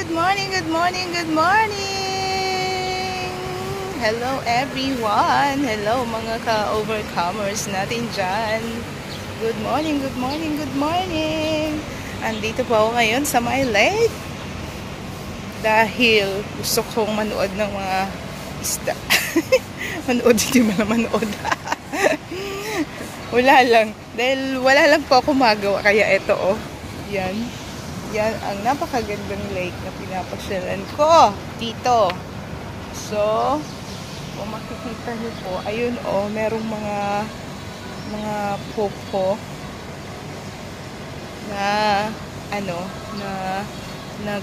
good morning, good morning, good morning! Hello everyone! Hello mga ka-overcomers natin dyan! Good morning, good morning, good morning! Andito po ako ngayon sa my lake dahil gusto kong manood ng mga isda. Manood, hindi mo na manood. Wala lang. Dahil wala lang po ako magawa. Kaya eto oh. Yan. Yan ang napakagandang lake na pinapasyalan ko dito. So, kung makikita niyo po, ayun oh, merong mga popo na ano, na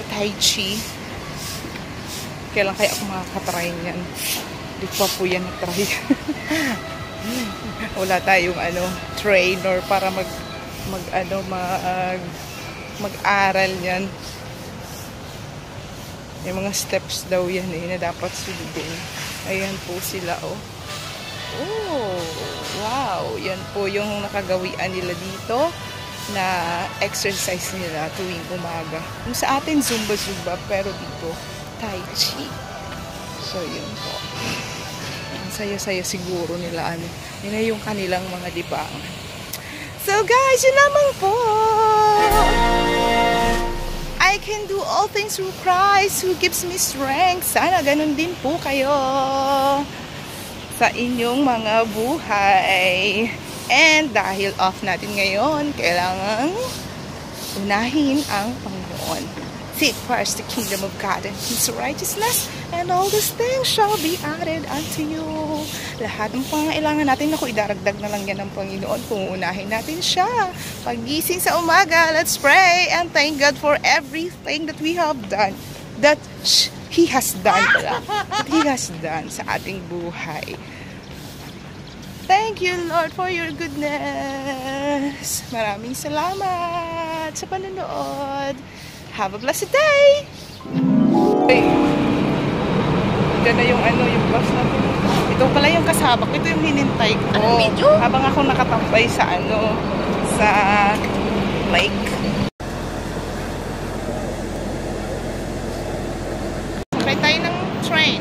tai chi. Kailan kaya ako makakatry niyan? Hindi pa po yan na-try. Wala tayong trainer para mag-aral yan. May mga steps daw yan na dapat sundin. Ayan po sila oh. Oh, wow. Yan po yung nakagawian nila dito na exercise nila tuwing umaga. Yung sa atin zumba-zumba, pero dito tai chi. So yun po. Ang saya-saya siguro nila yun na yung kanilang mga libangan. So guys, yun lamang po. I can do all things through Christ who gives me strength. Sana ganun din po kayo sa inyong mga buhay. And dahil off natin ngayon, kailangan unahin ang Panginoon. Seek first the kingdom of God and His righteousness, and all these things shall be added unto you. Lahat ng pangailangan natin, idaragdag na lang yan ng Panginoon kung unahin natin siya. Pagising sa umaga, let's pray and thank God for everything that we have done. That He has done pala. That He has done sa ating buhay. Thank you, Lord, for your goodness. Maraming salamat sa panonood. Have a blessed day! Hey, dyan na yung yung bus na to. Ito pala yung kasama ko. Ito yung hinintay ko. Habang ako nakatambay sa sa lake. Sakay tayo ng train.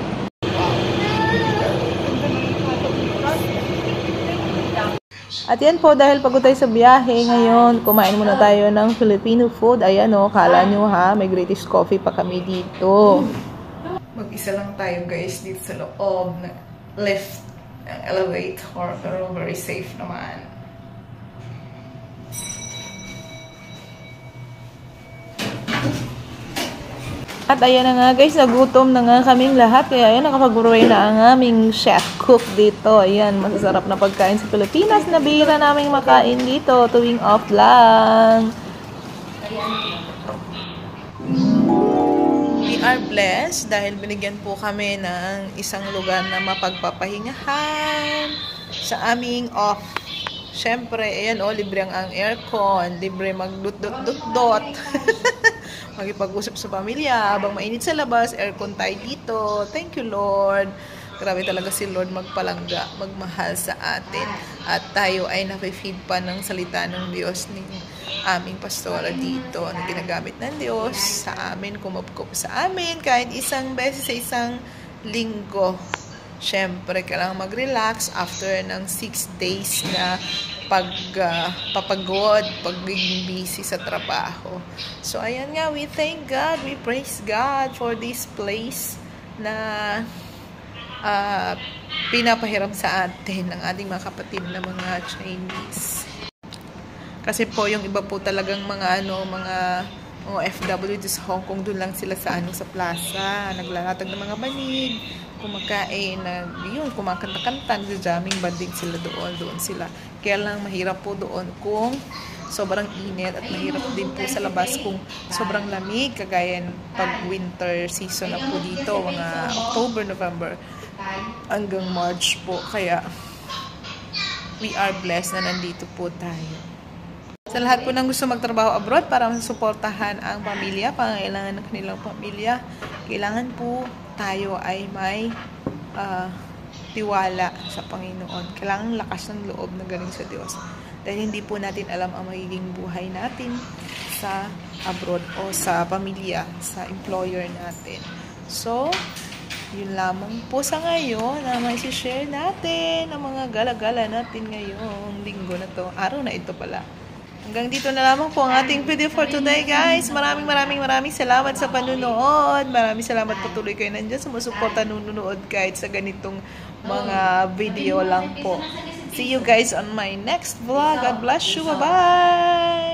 At yan po, dahil pagod tayo sa biyahe ngayon, kumain muna tayo ng Filipino food. Ayan o, kala nyo ha, may greatest coffee pa kami dito. Mag-isa lang tayo guys dito sa loob ng lift ng elevator, pero very safe naman. At ayan na nga guys, nagutom na nga kaming lahat. Kaya ayan, nakapag-uray na ang aming chef cook dito. Ayan, masasarap na pagkain sa Pilipinas. Nabihira naming makain dito tuwing off lang. We are blessed dahil binigyan po kami ng isang lugar na mapagpapahingahan sa aming off. Siyempre, ayan o, libre ang aircon, libre mag-dot-dot-dot-dot. Magipag-usap sa pamilya, habang mainit sa labas, aircon tayo dito. Thank you, Lord. Grabe talaga si Lord magpalangga, magmahal sa atin. At tayo ay nafe-feed pa ng salita ng Diyos ng aming pastora dito. Ang ginagamit ng Diyos sa amin, kumupkup sa amin, kahit isang beses sa isang linggo. Siyempre, kailangan mag-relax after ng 6 days na papagod, pagiging busy sa trabaho. So, ayan nga, we thank God, we praise God for this place na pinapahiram sa atin ng ating mga kapatid na mga Chinese. Kasi po, yung iba po talagang mga OFW sa Hong Kong, doon lang sila sa plaza, naglalatag ng mga banig, kumakain, kumakanta-kanta, nag-jamming banding sila doon sila. Kaya lang mahirap po doon kung sobrang init at mahirap din po sa labas kung sobrang lamig, kagaya pag winter season na po dito, mga October, November hanggang March po. Kaya we are blessed na nandito po tayo. Sa lahat po ng gusto magtrabaho abroad para masuportahan ang pamilya, pangangailangan ng kanilang pamilya, kailangan po tayo ay may tiwala sa Panginoon. Kailangan lakas ng loob na galing sa Diyos. Dahil hindi po natin alam ang magiging buhay natin sa abroad o sa pamilya, sa employer natin. So, yun lamang po sa ngayon na may share natin ang mga gala-gala natin ngayong linggo na to. Araw na ito pala. Hanggang dito na lamang po ang ating video for today, guys. Maraming salamat sa panunood. Maraming salamat patuloy kayo nandiyan sumusuporta nunood kahit sa ganitong mga video lang po. See you guys on my next vlog. God bless you. Bye-bye!